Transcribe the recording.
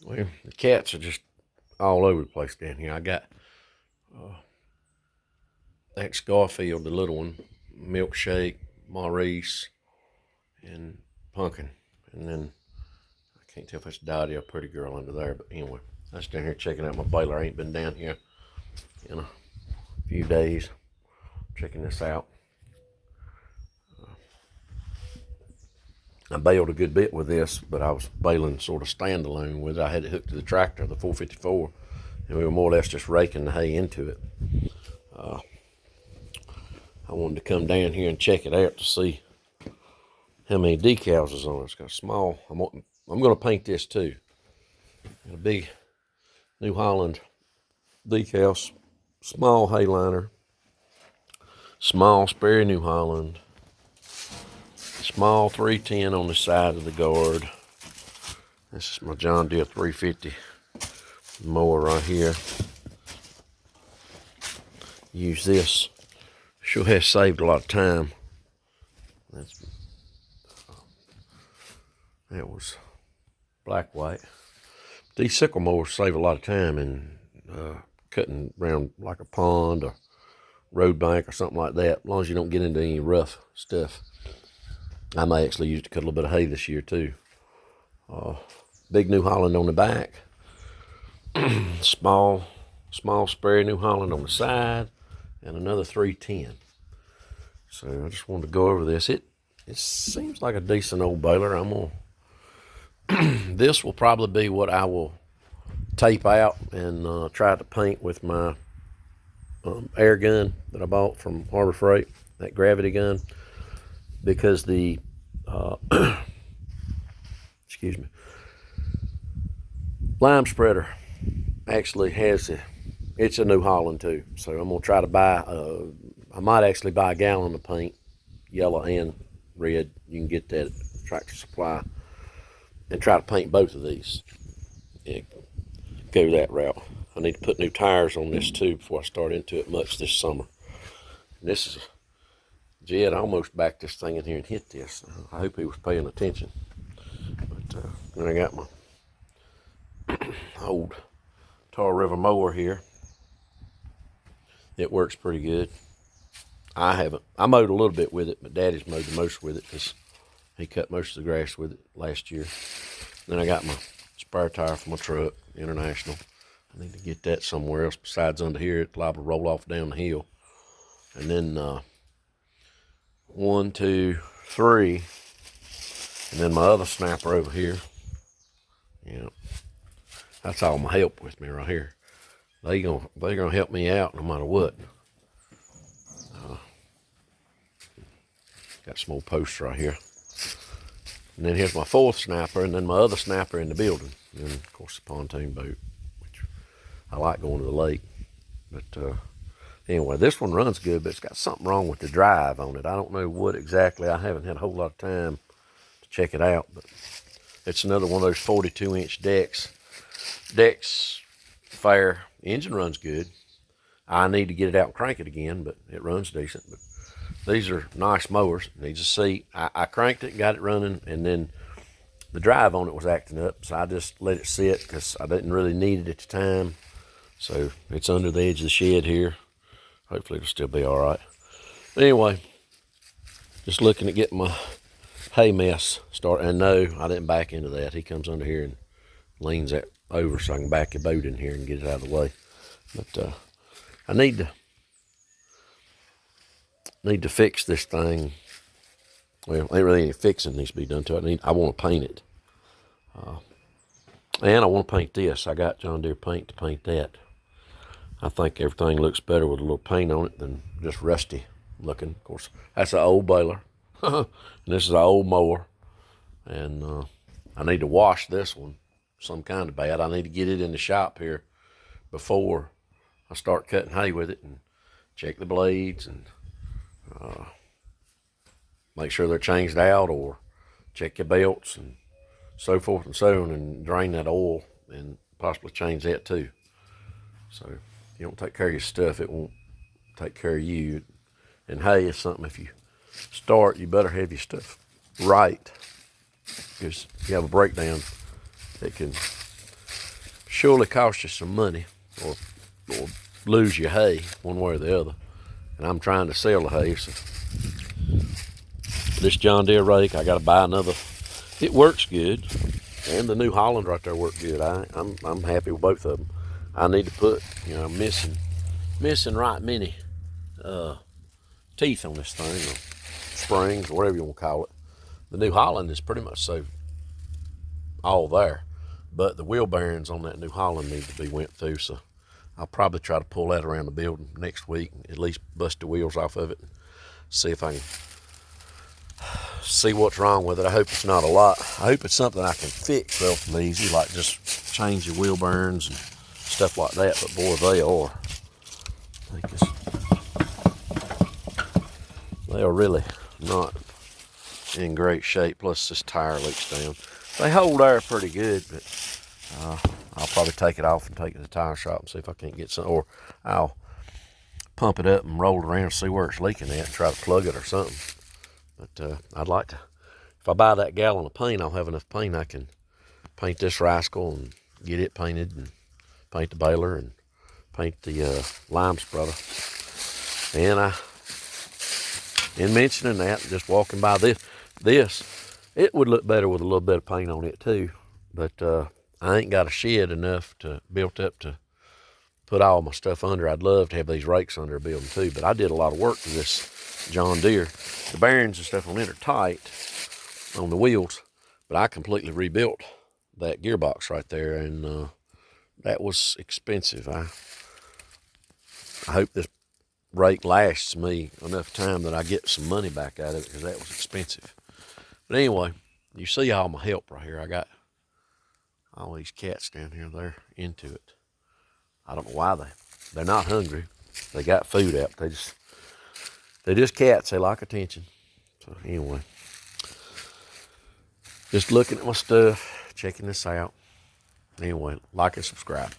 Well, the cats are just all over the place down here. I got ex Garfield, the little one, Milkshake, Maurice, and Pumpkin. And then I can't tell if it's Dottie or Pretty Girl under there, but anyway, I was down here checking out my baler. I ain't been down here in a few days checking this out. I baled a good bit with this, but I was baling sort of standalone with it. I had it hooked to the tractor, the 454, and we were more or less just raking the hay into it. I wanted to come down here and check it out to see how many decals is on it. It's got a small, I'm going to paint this too. Got a big New Holland decals, small hay liner, small Sperry New Holland, small 310 on the side of the guard. This is my John Deere 350 mower right here. Use this. Sure has saved a lot of time. That was black white. These sickle mowers save a lot of time in cutting around like a pond or road bank or something like that, as long as you don't get into any rough stuff. I may actually use it to cut a little bit of hay this year too. Big New Holland on the back. small Sperry New Holland on the side, and another 310. So I just wanted to go over this. It seems like a decent old baler. I'm gonna this will probably be what I will tape out and try to paint with my air gun that I bought from Harbor Freight, that gravity gun, because the excuse me, lime spreader actually has it's a New Holland too. So I'm gonna try to buy I might actually buy a gallon of paint, yellow and red. You can get that at Tractor Supply, and try to paint both of these. Yeah, go that route. I need to put new tires on this too before I start into it much this summer. And this is Jed almost backed this thing in here and hit this. I hope he was paying attention. But then I got my old Tar River mower here. It works pretty good. I mowed a little bit with it, but Daddy's mowed the most with it because he cut most of the grass with it last year. Then I got my spare tire for my truck, International. I need to get that somewhere else besides under here. It's liable to roll off down the hill. And then 1, 2, 3, and then my other snapper over here. Yeah, that's all my help with me right here. They're gonna help me out no matter what. Got some old posts right here. And then here's my fourth snapper, and then my other snapper in the building. And then, of course, the pontoon boat, which I like going to the lake. But anyway, this one runs good, but it's got something wrong with the drive on it. I don't know what exactly. I haven't had a whole lot of time to check it out, but it's another one of those 42-inch decks. Decks fair. Engine runs good. I need to get it out and crank it again, but it runs decent. But these are nice mowers. Needs a seat. I cranked it, got it running, and then the drive on it was acting up, so I just let it sit because I didn't really need it at the time. So it's under the edge of the shed here. Hopefully it'll still be all right. Anyway, just looking at getting my hay mess started. And no, I didn't back into that. He comes under here and leans that over so I can back the boat in here and get it out of the way. But I need to fix this thing. Well, ain't really any fixing needs to be done to it. I want to paint it. And I want to paint this. I got John Deere paint to paint that. I think everything looks better with a little paint on it than just rusty looking. Of course, that's an old baler. And this is an old mower. And I need to wash this one some kind of bad. I need to get it in the shop here before I start cutting hay with it and check the blades and make sure they're changed out, or check your belts and so forth and so on, and drain that oil and possibly change that too. So if you don't take care of your stuff, it won't take care of you. And hay is something, if you start, you better have your stuff right, because if you have a breakdown, it can surely cost you some money or lose your hay one way or the other. And I'm trying to sell the hay, so this John Deere rake, I got to buy another. It works good, and the New Holland right there worked good. I'm happy with both of them. I need to put, I'm missing right many teeth on this thing, or springs, or whatever you want to call it. The New Holland is pretty much so all there, but the wheel bearings on that New Holland need to be went through, so I'll probably try to pull that around the building next week, at least bust the wheels off of it, and see if I can see what's wrong with it. I hope it's not a lot. I hope it's something I can fix relatively easy, like just change the wheel bearings and stuff like that, but boy, they are. They are really not in great shape, plus this tire leaks down. They hold air pretty good, but I'll probably take it off and take it to the tire shop and see if I can't get some, or I'll pump it up and roll it around and see where it's leaking at and try to plug it or something. But I'd like to, if I buy that gallon of paint, I'll have enough paint I can paint this rascal and get it painted, and paint the baler and paint the lime spreader. And in mentioning that, just walking by this, it would look better with a little bit of paint on it too, but I ain't got a shed enough built up to put all my stuff under. I'd love to have these rakes under a building too, but I did a lot of work to this John Deere. The bearings and stuff on it are tight on the wheels, but I completely rebuilt that gearbox right there, and that was expensive. I hope this rake lasts me enough time that I get some money back out of it, because that was expensive. But anyway, you see all my help right here. I got all these cats down here. They're into it. I don't know why they're not hungry. They got food out. They're just cats. They like attention. So anyway, just looking at my stuff, checking this out. Anyway, like and subscribe.